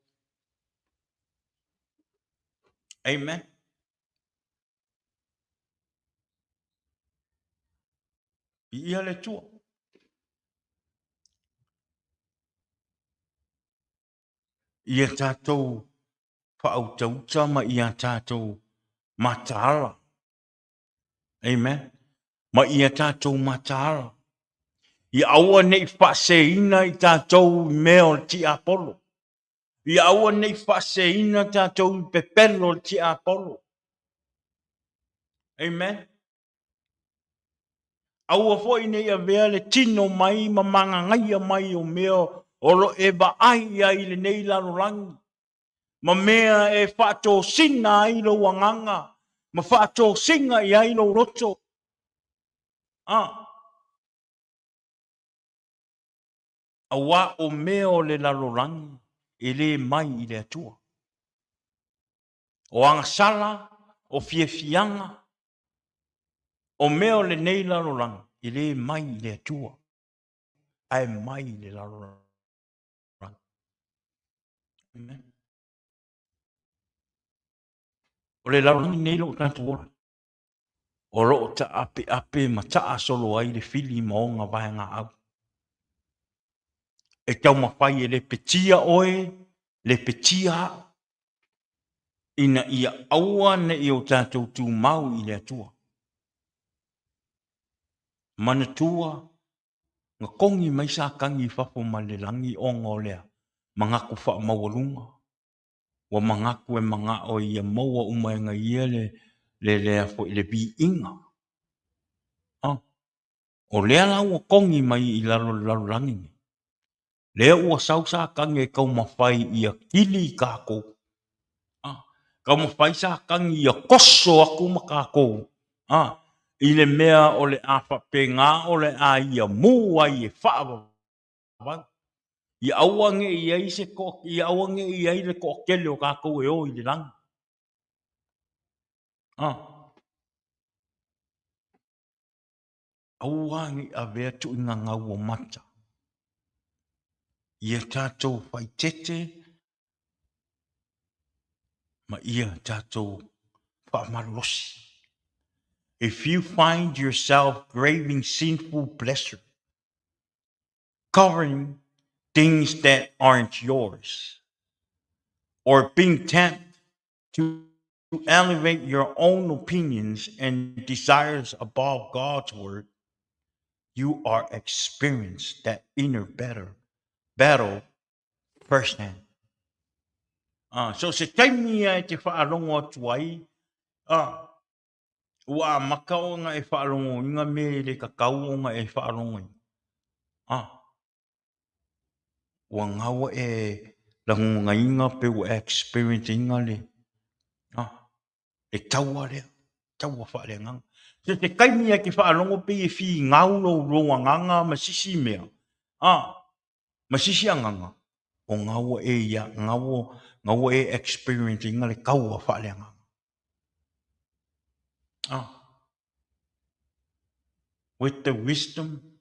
Amen. I ia le tua. Ia tātou whautauta ma ia tātou matala. Amen. Ma ia tātou matala. I aua nei whaseina i tātou mea o le ti apolo. I aua nei whaseina tātou i pepelo o le ti apolo. Amen. Aua foi nei a vea le tino mai ma mangangaia mai o mea o lo e ba ai ai le nei larorangi. Ma mea e whato sina ai lo wanganga. Ma whato singa i ai lo roto. Awa o mea o le larorangi e le mai i le atua. O angasala, o fianga, o mea o le nei larorangi e le mai i le atua. Ai mai i le larorangi. Amen. O le larorangi nei lo tātua. O lo ta ape ma ta solo ai le fili maonga vaenga au. E tau mawhai e le petia oe, le petia ina ia aua ne i o tātou tū mau i le atua. Mana tua, ngā kongi mai sa kangi whafo ma le langi o ngō lea, ma ngaku wha mawalunga. ua mangaku e mangao ia maua umaenga ia le fo le bi inga. O lea la ua kongi mai I lalo langi. Lea ua sausa kangi e kau mawhai ia kili I kako. Kau mawhai sa kangi ia koso aku makako. I le mea o le a whapengā o le a ia mua I e whaava. I awange I ai se ko, I awange I ai le ko kele o kako e o I le langi. Awange a vea tu inga ngau o mata. Ia tātou whai tete, ma ia tātou whaamalosi. If you find yourself craving sinful pleasure, covering things that aren't yours, or being tempted to elevate your own opinions and desires above God's word, you are experiencing that inner battle firsthand. So se taimia e te whaarongo atu ai, ua makao nga e whaarongo, inga me le kakao nga e whaarongo. Ua ngawa e langunga inga pe ua experience inga le. E taua lea, taua whaaleagaga. Se te kaimia ke whaarongo pe e whi ngau lo roa nganga ma sisi mea. Ma sisi anganga. O ngawa e ia, ngawa e experience inga le kaua whaaleagaga. With the wisdom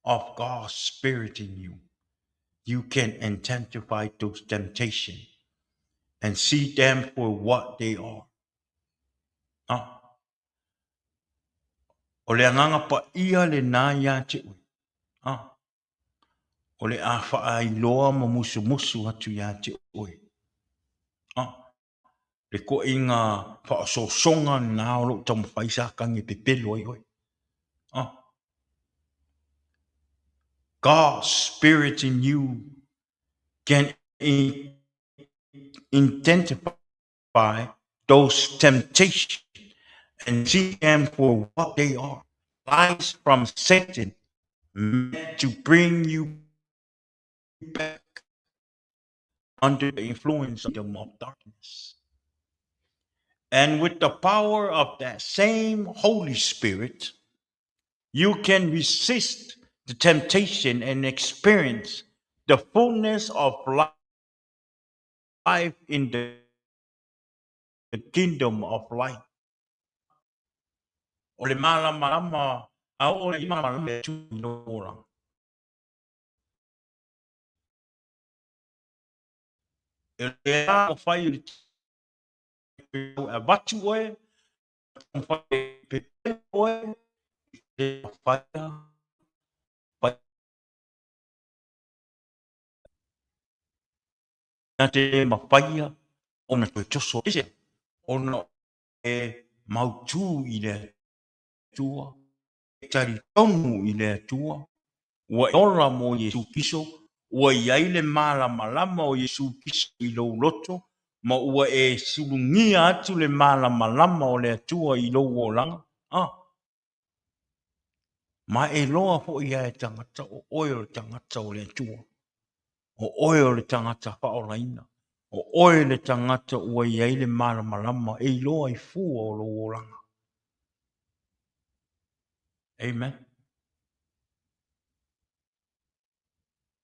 of God's Spirit in you, you can intensify those temptations and see them for what they are. O le anganga pa ia le nā ia te ui. O le a whaailoa ma musu atu ia te ui. Le ko inga whaasosonga nā oro tamu whaisa kangi pepelo ai oi. God's Spirit in you can intensify those temptations and see them for what they are. Lies from Satan meant to bring you back under the influence of darkness. And with the power of that same Holy Spirit, you can resist the temptation and experience the fullness of life in the kingdom of light. Ole malama ole malama tu no. Ele a fai a batu oe, fai pepe oe, fai na te mawhaia ona te toso ese ona e mautu I le tua e tari tonu I le tua ua ora mo Yesu Kiso ua iai le malama o Yesu Kiso I lou loto ma ua e sulungia atu le malama o le atua I lou olanga ma e loa ho ia e tangata o oe le tangata o le atua o oe le tangata whaolaina o oe le tangata ua iai le malama e loa I fua o lou olanga. Amen.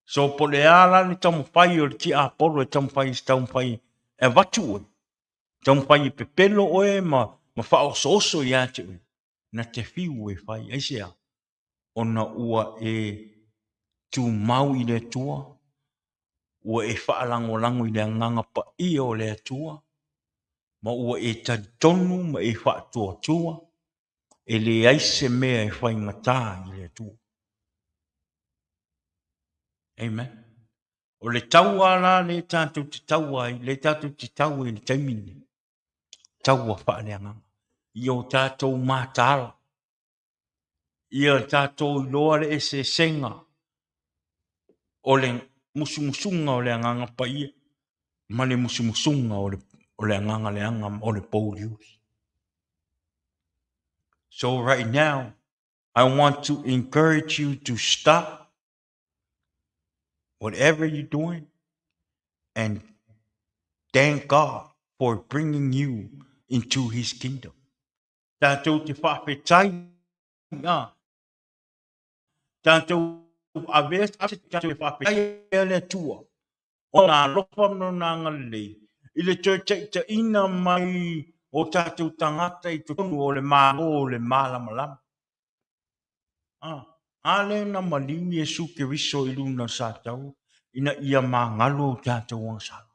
So po le ala le tamu whai o le ti a polo e tamu whai e watu oe. Tamu whai pe pelo oe ma wha oso ia te oe. Na te whiu e whai eisea. Ona ua e tu mau I le tua. Ua e whaalango I le nganga pa I o le tua. Ma ua e tonu ma e wha tua. E le aise mea e whai ngata I le tua. Amen. O le taua la le tātou te taua ai, le tātou te taua I le taimini. Taua whaaleagaga. I o tātou mātala. I o tātou loa le ese senga. O le musunga o le anganga pa ia. ma le musumusunga o le anganga o le polius. So right now, I want to encourage you to stop whatever you're doing and thank God for bringing you into his kingdom. Tātou te whawhetai, tātou aves, tātou te whawhetai le tua. O nā ropa no nā ngalei. I le tō ina mai o tātou tangata I tonu o le mālo o le mālamalama. Ale na maliu Yesu Keriso I luna sātau. Ina ia mā ngalo tātou wangsala.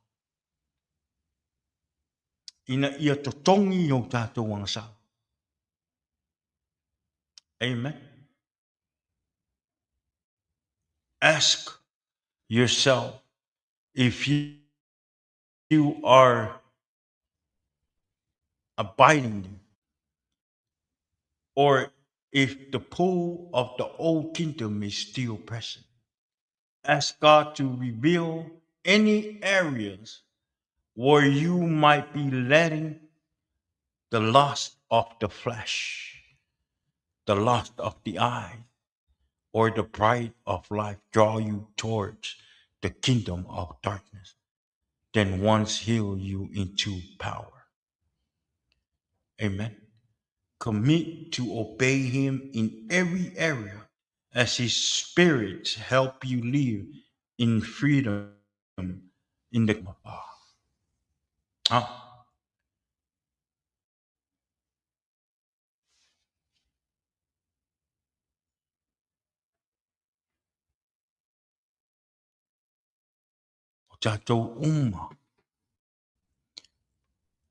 Ina ia totongi o tātou wangsala. Amen. Ask yourself if you are abiding or if the pull of the old kingdom is still present. Ask God to reveal any areas where you might be letting the lust of the flesh, the lust of the eye, or the pride of life draw you towards the kingdom of darkness, then once heal you into power. Amen. Commit to obey him in every area as his spirit help you live in freedom in the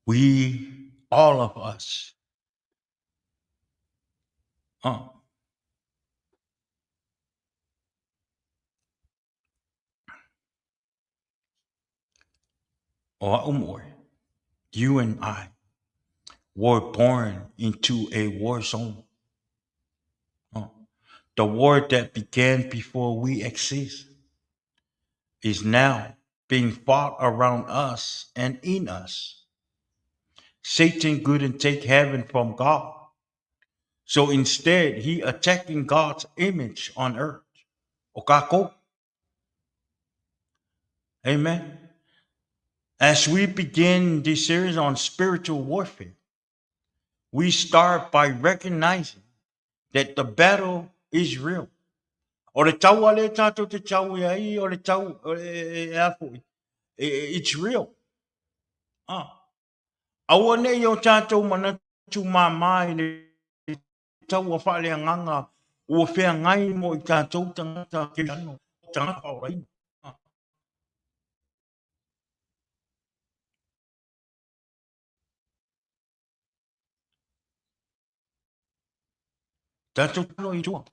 we, all of us, you and I were born into a war zone. The war that began before we exist is now being fought around us and in us. Satan couldn't take heaven from God. So instead, he attacking God's image on earth. Okako. Amen. As we begin this series on spiritual warfare, we start by recognizing that the battle is real. It's real. Awane yo tātou mana tu mamai le taua faaleagaga ua feagai mo I tātou tagata keriano tagata faoraina. Tātou talo I tua.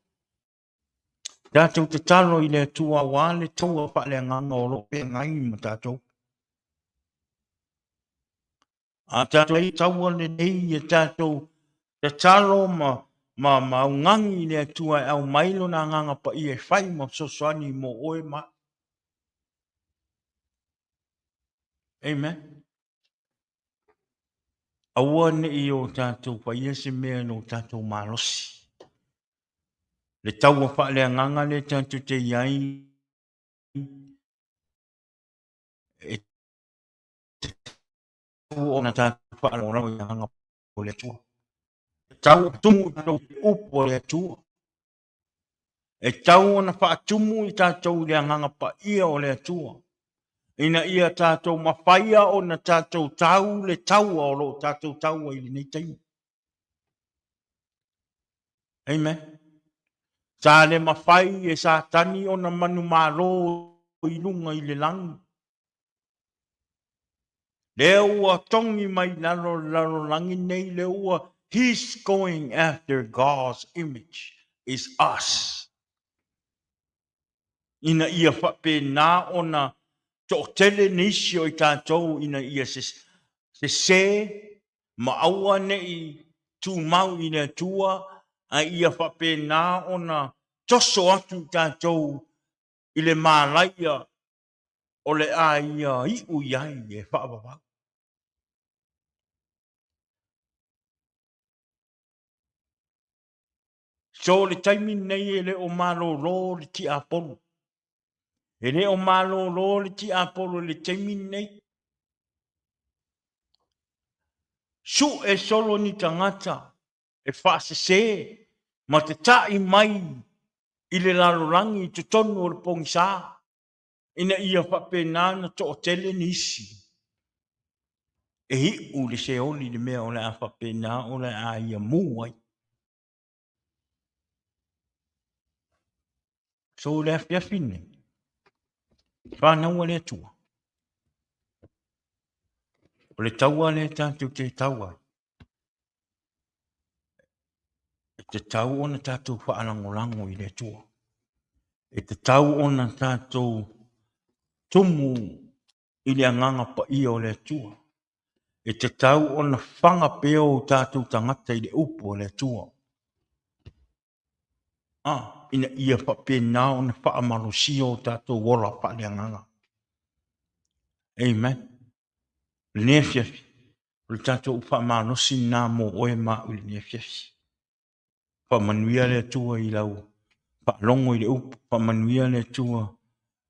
Tātou te talo I le tua wā le taua faaleagaga o lo feagai ma tātou. A tātou I taua le nei e tātou te talo ma ungangi le tua au mailo na nganga pa I e whai ma sosoani mo oe ma. Amen. Aua ne I o tātou pa ia se mea no tātou malosi. Le taua faaleagaga le tātou te iai e tau ona tātou faaleagaga o le tua. Tau tumu tātou upo le tua. E tau ona faatumu I tātou le anganga pa ia o le tua. Ina ia tātou mawhaia o na tātou tau le taua o lo tātou taua I le nei taimu. Amen. Sa le mawhai e sa tani o na manu maro I lunga I le langi. Le ua tongi mai lalo langi nei le ua he's going after God's image is us. Ina ia whape nā ona to tele nisi o I tātou ina ia se ma aua nei tu mau ina tua a ia whape nā ona toso atu tātou I le mālaia o le a ia i u iai e whaapapa. So le taimi nei e le o malo lo le ti apolo. E le o malo lo le ti apolo le taimi nei. Su e solo ni tangata e whaase se ma te tai mai i le larorangi tu tonu o le pongisa. Ina ia whapenana to o tele nisi. E hi u le se oli le mea o le a whapena o le a ia muai. So le afiafine. Whanau le tua. O le taua le tātou te taua. E te tau ona tātou whaalangolango i le tua. E te tau ona tātou tumu i le anganga pa ia o le tua. E te tau ona whanga peo o tātou tangata i le upo o le tua. Ina ia whapena ona whaamarosio o tātou wora wha le anganga. Amen. Le nefiafi. Le tātou whaamarosi nā mo oe mā uli nefiafi. Whamanuia le tua i lau. Whaalongo i le upu. Whamanuia le tua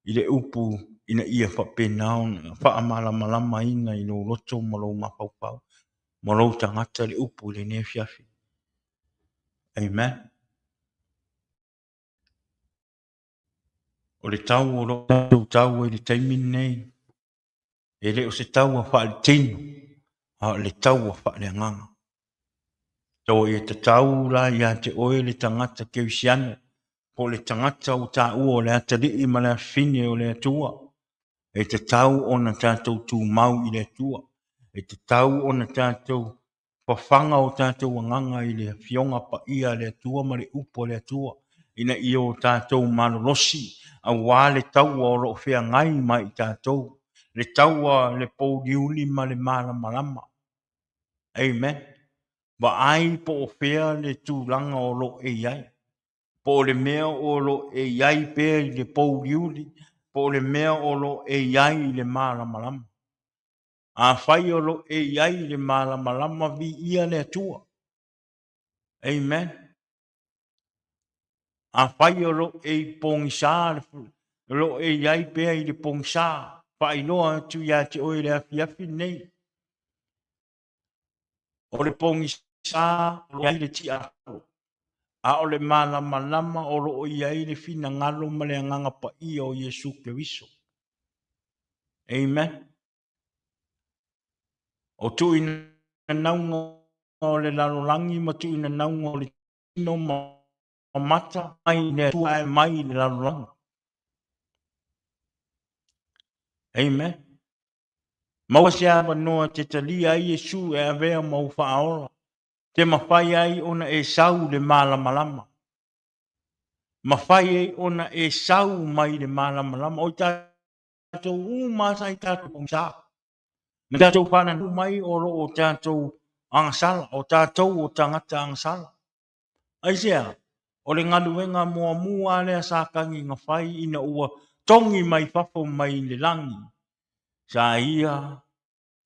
i le upu ina ia whapena ona. Whaamalamalama ina i lo roto malou mapaupau. Malou tangata le upu le nefiafi. Amen. O le tau o lo tau e le taimin nei. E le o se tau a wha le tino. A le tau a wha le anganga. Tau e te tau la ia te oe le tangata ke usiana. Po le tangata o ta ua o le atari i ma le afine o le atua. E te tau o na tātou tū mau i le atua. E te tau o na tātou pawhanga o tātou anganga i le fionga pa ia le atua ma le upo le atua. Ina i o tātou malolosi a wale tau o lo fea ngai mai tātou. Le tau le pou diuli ma le mara marama. Amen. Ba ai po o fea le tūlanga o lo e iai. Po le mea o lo e iai pe i le pou diuli. Po le mea o lo e iai i le mara marama. A whai o lo e iai i le mara marama vi ia le atua. Amen. A whai o lo e pongisa lo e iai pe i le pongisa. Whai noa tu ia te oe le afiafi nei. O le pongisa o le aile ti ako. A o le malama o lo o iai le fina ngalo ma le anganga pa ia o Yesu Keriso. Amen. O tu ina naunga o le lalolangi ma tu ina naunga o le tino ma mata mai le tua e mai le lalolangi. Amen. Maua se ava noa te talia ai Yesu e avea mau whaola. Te mawhai ai ona e sau le malama. Mawhai ai ona e sau mai le malama. O tātou umasa i tātou pongsa. Na tātou whana mai o lo o tātou angasala. O tātou o tangata angasala. Aisea, o le ngaluenga mua le asakangi ngā whai ina ua tongi mai whafo mai le langi. Sa ia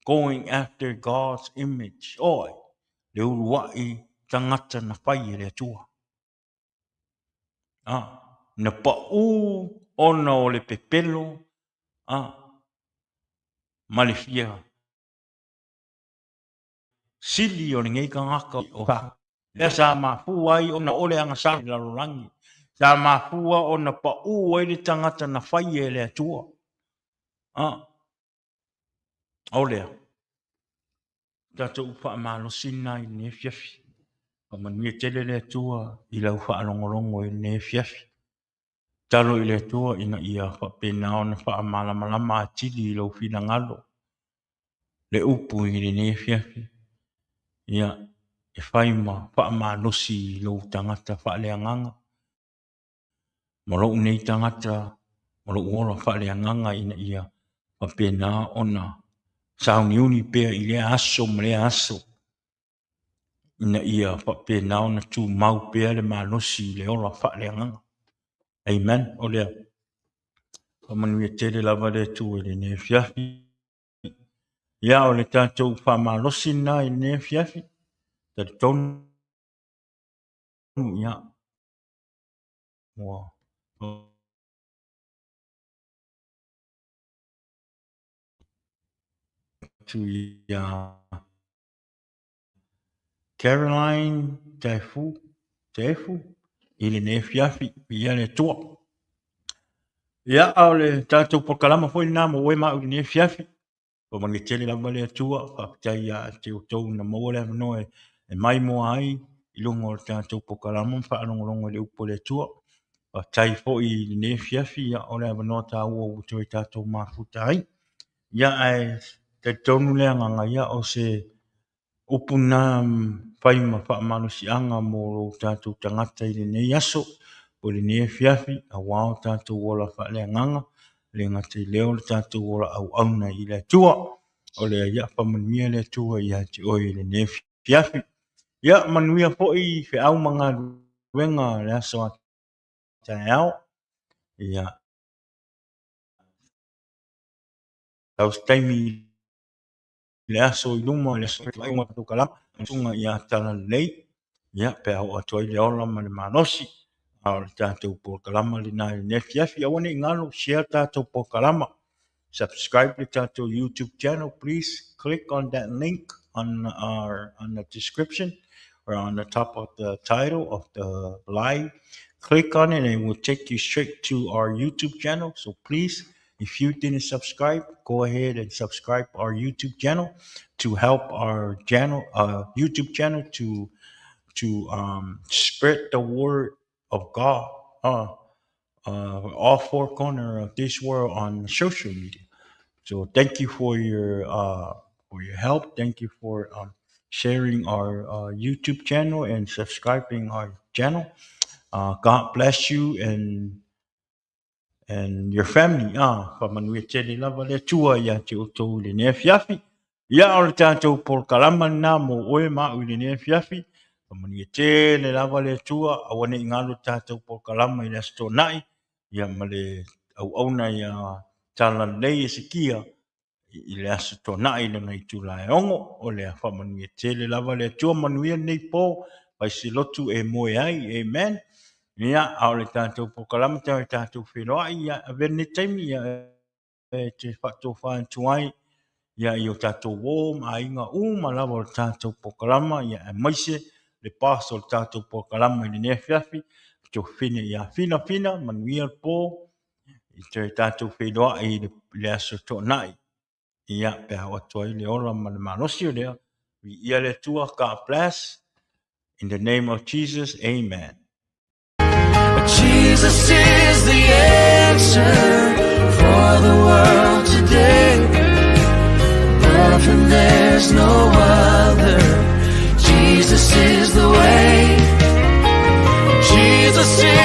going after God's image. Oi, le uruai tangata na whai le atua. Na pa'u ona o le pepelo. Ma le fia. Sili o le ngei kangaka o ka. Lea sa mafua ai ona ole anga sa la rorangi. Sa mafua ona pa'u ai le tangata na whai e le atua. Olea. Tātou upa malo sina i ne fiafi. Pa manuia tele le atua i lau wha alongolongo i ne fiafi. Talo i le atua ina ia wha pena ona wha malama atili i lau fina ngalo. Le upu i le ne fiafi. Ia e whaima wha malosi i lau tangata wha le anganga. Maro nei tangata, maro ora wha le anganga ina ia wha pena ona. Sauni uni pea i le aso ma le aso. Ina ia whape nao na tū mau pea le malosi le ora wha le anganga. Amen. O lea. Pamanuia tele lava le tu le ne fiafi. Ia o le tātou whamalosi nā i ne fiafi. Tari tonu ia. Wow. Tu ia Caroline Tefu i le ne fiafi ia le tua. Ia au le tātou pokalama foi nā mo wema u le ne fiafi. O mangi tele lava le atua, whakatai a te o tau na maua le amano e mai moa ai, i lungo le tātou pokalama, whaanongorongo le upo le atua. Whakatai fo i ne fiafi, ia o le amano tā ua u te tātou mafuta ai. Ia ai, te tonu le anganga ia o se upu nā whaima whaamano si anga mo lo tātou tangata i le nei aso, o le ne fiafi, a wao tātou wola whaale anganga, le ngata i leo le tātou wola au auna i le atua, o le ia whamanuia le atua ia te oi le ne fiafi. Ia manuia po i whi au manga ruenga le aso a tae au, ia tau staimi le aso i luma, le aso i luma tu kalama, sunga ia tala lei, ia pe au atua i le ola ma le manosi, au le tātou po kalama le nai ne fiafi, awane ngalo share tātou po kalama. Subscribe to our YouTube channel. Please click on that link on the description or on the top of the title of the live. Click on it and it will take you straight to our YouTube channel. So please, if you didn't subscribe, go ahead and subscribe our YouTube channel to help our channel, YouTube channel to spread the word of God. All four corners of this world on social media. So thank you for your help. Thank you for sharing our YouTube channel and subscribing our channel. God bless you and your family. Pamanuia tele lava le tua ia te otou le ne fiafi. Ia o le tātou por kalama nā mo oe mau le ne fiafi. Pamanuia tele lava le tua awane ingalo tātou por kalama i le asto nai. Ia ma le au auna ia tala nei e sikia i le aso tona i le ngai tula e ongo o le whamanuia tele lava le tua manuia nei po pai se lotu e moe ai, amen. Ia au le tātou pokalama tau e tātou whenua ia a vene taimi ia te whato whaantuai ia i o tātou wō ma inga ma lava o le tātou pokalama ia e maise le paso o le tātou pokalama i le nea fiafi to whine ia whina manuia po i te tātou whenua i le aso tona i. Ia pe au atua i le ola ma le manosi o lea. Ia le tua, God bless. In the name of Jesus, amen. Jesus is the answer for the world today. Above him there's no other. Jesus is the way. Jesus is